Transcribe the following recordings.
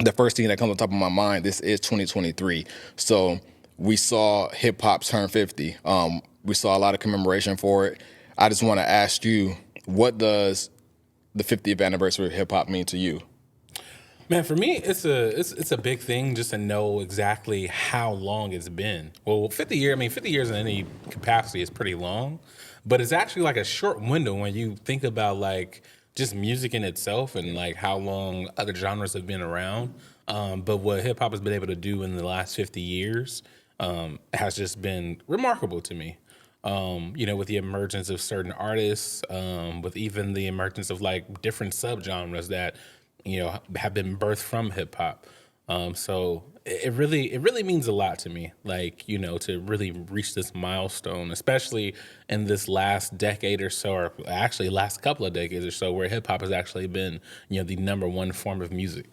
the first thing that comes on top of my mind, this is 2023. So we saw hip hop turn 50. We saw a lot of commemoration for it. I just want to ask you, what does the 50th anniversary of hip hop mean to you? Man, for me, it's a big thing just to know exactly how long it's been. Well, 50 years, I mean, 50 years in any capacity is pretty long, but it's actually like a short window when you think about like just music in itself and like how long other genres have been around. But what hip hop has been able to do in the last 50 years has just been remarkable to me. With the emergence of certain artists, with even the emergence of like different subgenres that have been birthed from hip hop. So it really means a lot to me, like, to really reach this milestone, especially in this last decade or so, or actually last couple of decades or so, where hip hop has actually been, the number one form of music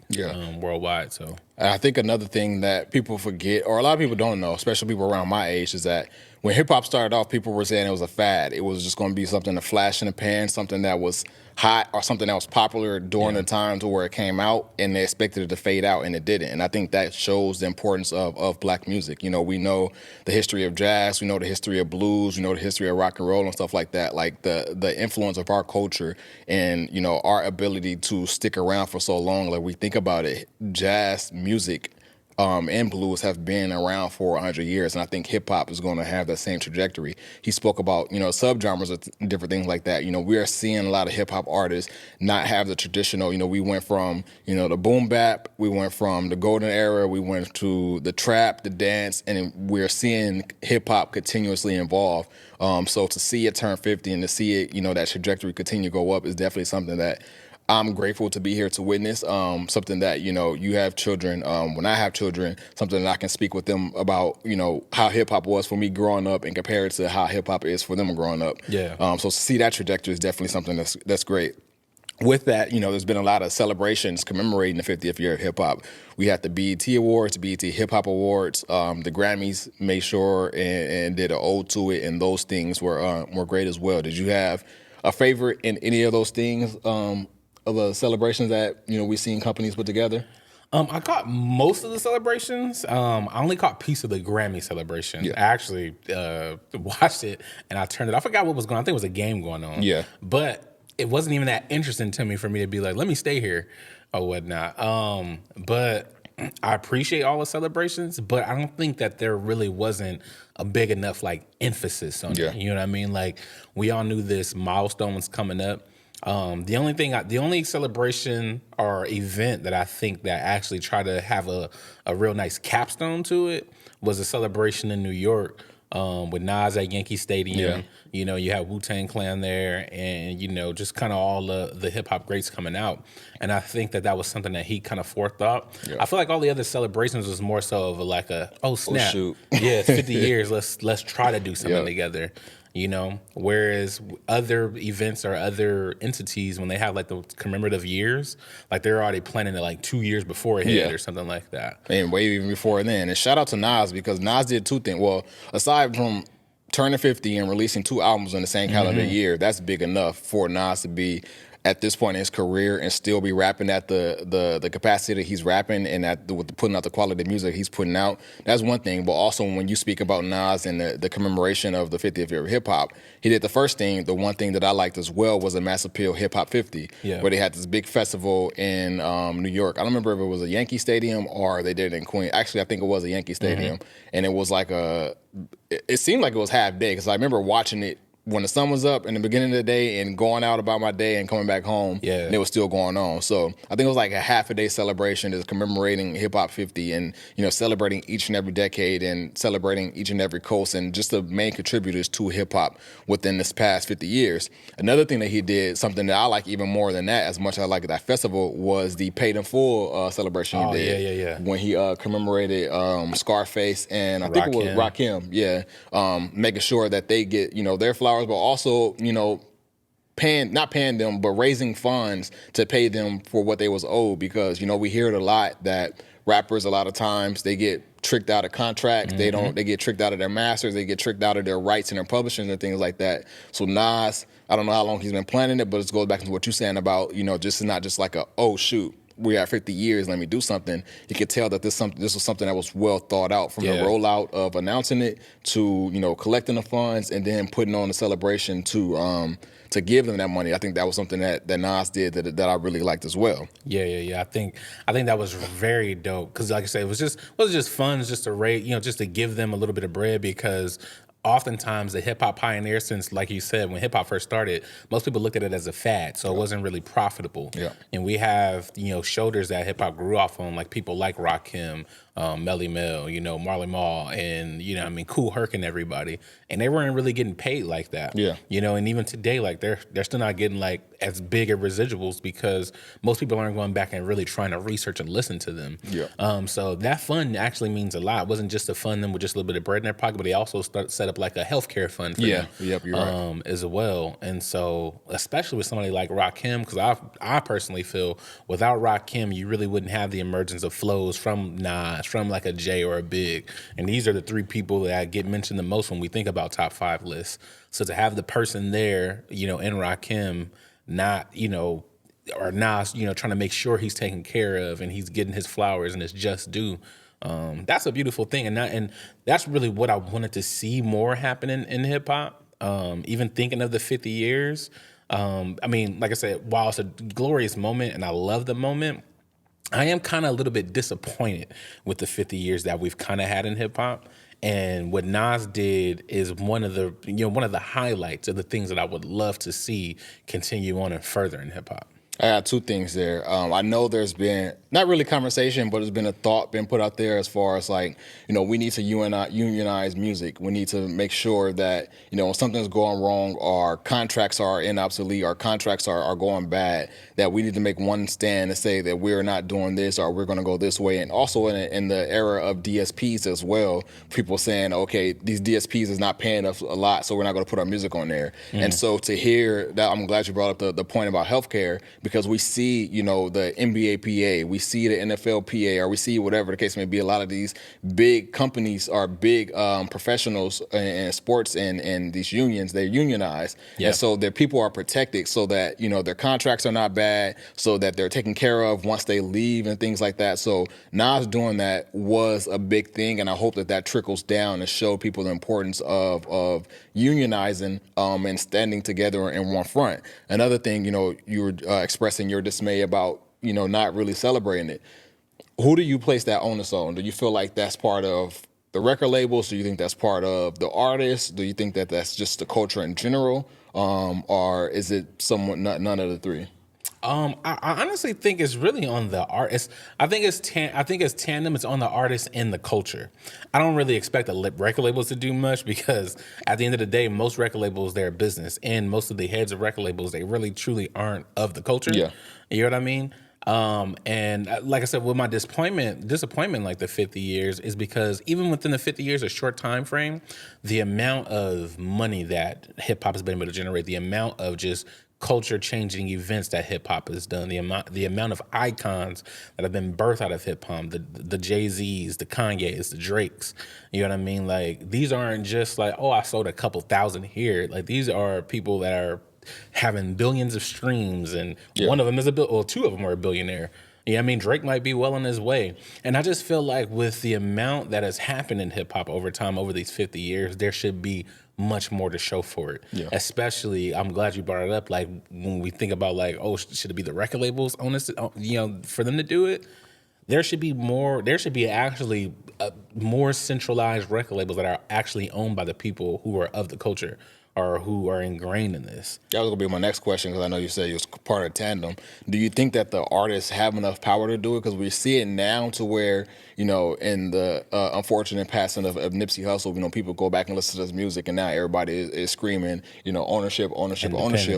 worldwide. So And I think another thing that people forget, or a lot of people don't know, especially people around my age, is that when hip hop started off, people were saying it was a fad. It was just going to be something to flash in the pan, something that was hot or something that was popular during the time to where it came out, and they expected it to fade out, and it didn't. And I think that shows the importance of black music. We know the history of jazz, we know the history of blues, we know the history of rock and roll and stuff like that. Like the influence of our culture and our ability to stick around for so long. Like we think about it, jazz music and blues have been around for 100 years, and I think hip hop is going to have that same trajectory. He spoke about subgenres and different things like that. We are seeing a lot of hip hop artists not have the traditional. We went from the boom bap, we went from the golden era, we went to the trap, the dance, and we're seeing hip hop continuously evolve. So to see it turn 50 and to see it that trajectory continue to go up is definitely something that I'm grateful to be here to witness. Something that you have children. When I have children, something that I can speak with them about. How hip hop was for me growing up and compare it to how hip hop is for them growing up. Yeah. So to see that trajectory is definitely something that's great. With that, there's been a lot of celebrations commemorating the 50th year of hip hop. We had the BET Awards, the BET Hip Hop Awards. The Grammys made sure and did an ode to it, and those things were great as well. Did you have a favorite in any of those things? Of the celebrations that we've seen companies put together? I caught most of the celebrations. I only caught a piece of the Grammy celebration. Yeah. I actually watched it and I turned it. I forgot what was going on. I think it was a game going on. Yeah. But it wasn't even that interesting to me for me to be like, let me stay here or whatnot. But I appreciate all the celebrations, but I don't think that there really wasn't a big enough like emphasis on it. You know what I mean? Like we all knew this milestone was coming up. The only celebration or event that I think that actually tried to have a real nice capstone to it was a celebration in New York with Nas at Yankee Stadium. You have Wu-Tang Clan there, and just kind of all the hip hop greats coming out. And I think that was something that he kind of forethought. I feel like all the other celebrations was more so of like oh snap, shoot. yeah, it's 50 years. Let's try to do something together. Whereas other events or other entities, when they have like the commemorative years, like they're already planning it like 2 years before it hit or something like that. And way even before then. And shout out to Nas, because Nas did two things. Well, aside from turning 50 and releasing 2 albums in the same calendar year, that's big enough for Nas to be at this point in his career and still be rapping at the capacity that he's rapping and with putting out the quality of music he's putting out. That's one thing. But also when you speak about Nas and the commemoration of the 50th year of hip hop, he did the first thing. The one thing that I liked as well was a Mass Appeal Hip Hop 50, where they had this big festival in New York. I don't remember if it was a Yankee Stadium or they did it in Queens. Actually, I think it was a Yankee Stadium. And it was like it seemed like it was half day, because I remember watching it when the sun was up in the beginning of the day and going out about my day and coming back home, and it was still going on. So I think it was like a half a day celebration is commemorating Hip Hop 50 and, celebrating each and every decade and celebrating each and every coast and just the main contributors to hip hop within this past 50 years. Another thing that he did, something that I like even more than that, as much as I like that festival, was the Paid in Full celebration he did. When he commemorated Scarface and I think it was Rakim, making sure that they get, their flowers, but also, not paying them, but raising funds to pay them for what they was owed, because, we hear it a lot that rappers, a lot of times, they get tricked out of contracts. They get tricked out of their masters. They get tricked out of their rights and their publishing and things like that. So Nas, I don't know how long he's been planning it, but it goes back to what you're saying about, just not just like oh shoot, we're at 50 years, let me do something. You could tell that this was something that was well thought out from the Yeah. rollout of announcing it to, collecting the funds and then putting on the celebration to give them that money. I think that was something that Nas did that I really liked as well. Yeah. I think that was very dope because, like I said, it wasn't just fun, it's just to rate, just to give them a little bit of bread because oftentimes the hip hop pioneers, since like you said, when hip hop first started, most people looked at it as a fad, so it wasn't really profitable. Yeah. And we have shoulders that hip hop grew off on, like people like Rakim, Melly Mel, Marley Marl, and Kool Herc and everybody, and they weren't really getting paid like that. Yeah. And even today, like they're still not getting like as big of residuals because most people aren't going back and really trying to research and listen to them. Yeah. So that fund actually means a lot. It wasn't just to fund them with just a little bit of bread in their pocket, but they also set up like a healthcare fund for them. Yep, you're right. As well. And so, especially with somebody like Rakim, because I personally feel without Rakim, you really wouldn't have the emergence of flows from Nas, from like a Jay or a Big. And these are the three people that get mentioned the most when we think about top 5 lists. So to have the person there, in Rakim, not, or Nas, trying to make sure he's taken care of and he's getting his flowers and his just due. That's a beautiful thing, and that's really what I wanted to see more happening in hip hop. Even thinking of the 50 years, like I said, while it's a glorious moment and I love the moment, I am kind of a little bit disappointed with the 50 years that we've kind of had in hip hop. And what Nas did is one of the highlights of the things that I would love to see continue on and further in hip hop. I got 2 things there. I know there's been, not really conversation, but there's been a thought been put out there as far as like, we need to unionize music. We need to make sure that, when something's going wrong, our contracts are obsolete, our contracts are going bad, that we need to make one stand and say that we're not doing this or we're going to go this way. And also in the era of DSPs as well, people saying, okay, these DSPs is not paying us a lot, so we're not going to put our music on there. And so to hear that, I'm glad you brought up the point about healthcare, because we see, the NBA PA, we see the NFL PA, or we see whatever the case may be. A lot of these big companies are big professionals in sports and these unions, they're unionized. Yeah. And so their people are protected so that, their contracts are not bad, so that they're taken care of once they leave and things like that. So Nas doing that was a big thing, and I hope that trickles down and show people the importance of unionizing and standing together in one front. Another thing, you were expressing your dismay about, not really celebrating it. Who do you place that onus on? Do you feel like that's part of the record labels? Do you think that's part of the artists? Do you think that that's just the culture in general? Or is it none of the 3? I honestly think it's really on the artist. I think it's tandem. It's on the artist and the culture. I don't really expect the record labels to do much because at the end of the day, most record labels, they're a business, and most of the heads of record labels, they really truly aren't of the culture. Yeah. You know what I mean? And like I said, with my disappointment, like the 50 years, is because even within the 50 years, a short time frame, the amount of money that hip hop has been able to generate, the amount of just culture changing events that hip hop has done, the amount of icons that have been birthed out of hip hop, the Jay-Z's, the Kanye's, the Drake's, you know what I mean? Like, these aren't just like, oh, I sold a couple thousand here. Like, these are people that are having billions of streams, and one of them is 2 of them are a billionaire. Yeah, I mean, Drake might be well on his way. And I just feel like with the amount that has happened in hip hop over time, over these 50 years, there should be much more to show for it. Yeah. Especially, I'm glad you brought it up. Like, when we think about like, oh, should it be the record labels on this, for them to do it? There should be more. There should be actually more centralized record labels that are actually owned by the people who are of the culture or who are ingrained in this. That was going to be my next question, because I know you said you was part of Tandem. Do you think that the artists have enough power to do it? Because we see it now to where, in the unfortunate passing of Nipsey Hussle, people go back and listen to his music, and now everybody is screaming, ownership.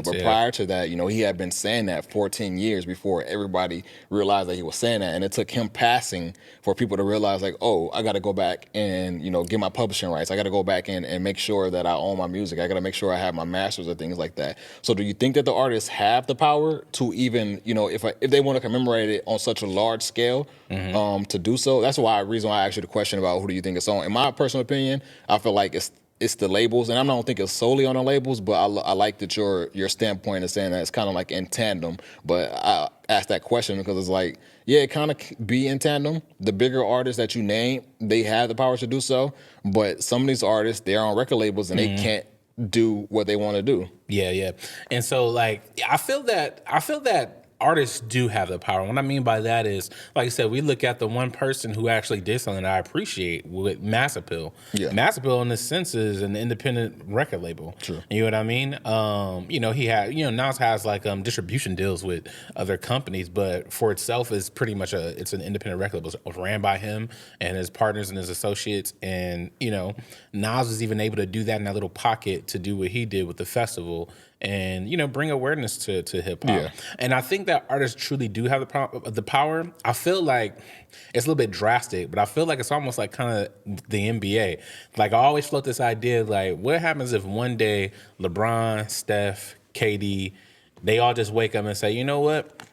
But prior to that, he had been saying that 14 years before everybody realized that he was saying that. And it took him passing for people to realize, like, oh, I got to go back and, get my publishing rights. I got to go back and make sure that I own my music. I got to make sure I have my masters and things like that. So do you think that the artists have the power to even, if they want to commemorate it on such a large scale, to do so? That's reason why I asked you the question about who do you think it's on. In my personal opinion, I feel like it's the labels, and I don't think it's solely on the labels, but I like that your standpoint is saying that it's kind of like in tandem. But I asked that question because it's like, yeah, it kind of be in tandem. The bigger artists that you name, they have the power to do so, but some of these artists, they're on record labels and they can't do what they want to do. Yeah. And so like I feel that artists do have the power. What I mean by that is, like I said, we look at the one person who actually did something that I appreciate with Mass Appeal. Yeah. Mass Appeal in this sense is an independent record label. True. You know what I mean? He had, Nas has like distribution deals with other companies, but for itself is pretty much it's an independent record label. It's ran by him and his partners and his associates. And, Nas was even able to do that in that little pocket to do what he did with the festival and, bring awareness to hip hop. Yeah. And I think that artists truly do have the power. I feel like it's a little bit drastic, but I feel like it's almost like kind of the NBA. Like I always float this idea, like what happens if one day LeBron, Steph, KD, they all just wake up and say, you know what?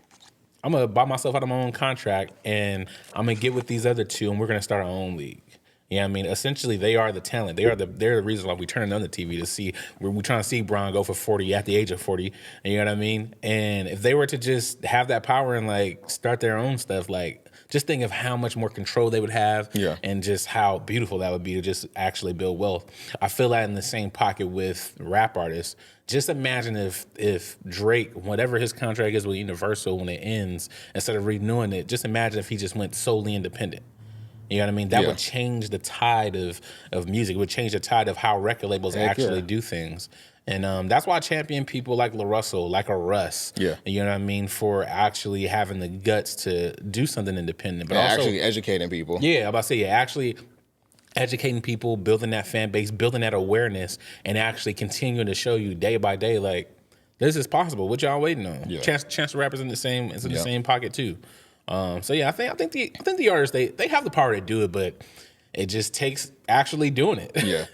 I'm going to buy myself out of my own contract and I'm going to get with these other two and we're going to start our own league. Yeah, I mean, essentially, they are the talent. They're the reason why we turn on the TV to see. We're trying to see Bron go for 40 at the age of 40. You know what I mean? And if they were to just have that power and like start their own stuff, like just think of how much more control they would have, and just how beautiful that would be to just actually build wealth. I feel that in the same pocket with rap artists. Just imagine if Drake, whatever his contract is with Universal when it ends, instead of renewing it, just imagine if he just went solely independent. You know what I mean? That would change the tide of music. It would change the tide of how record labels actually do things. And that's why I champion people like LaRussell, like a Russ. Yeah. You know what I mean? For actually having the guts to do something independent. But also actually educating people. Yeah, I'm about to say, actually educating people, building that fan base, building that awareness, and actually continuing to show you day by day, like, this is possible. What y'all waiting on? Yeah. Chance the Rapper's in the same pocket too. So yeah, I think the artists they have the power to do it, but it just takes actually doing it. Yeah.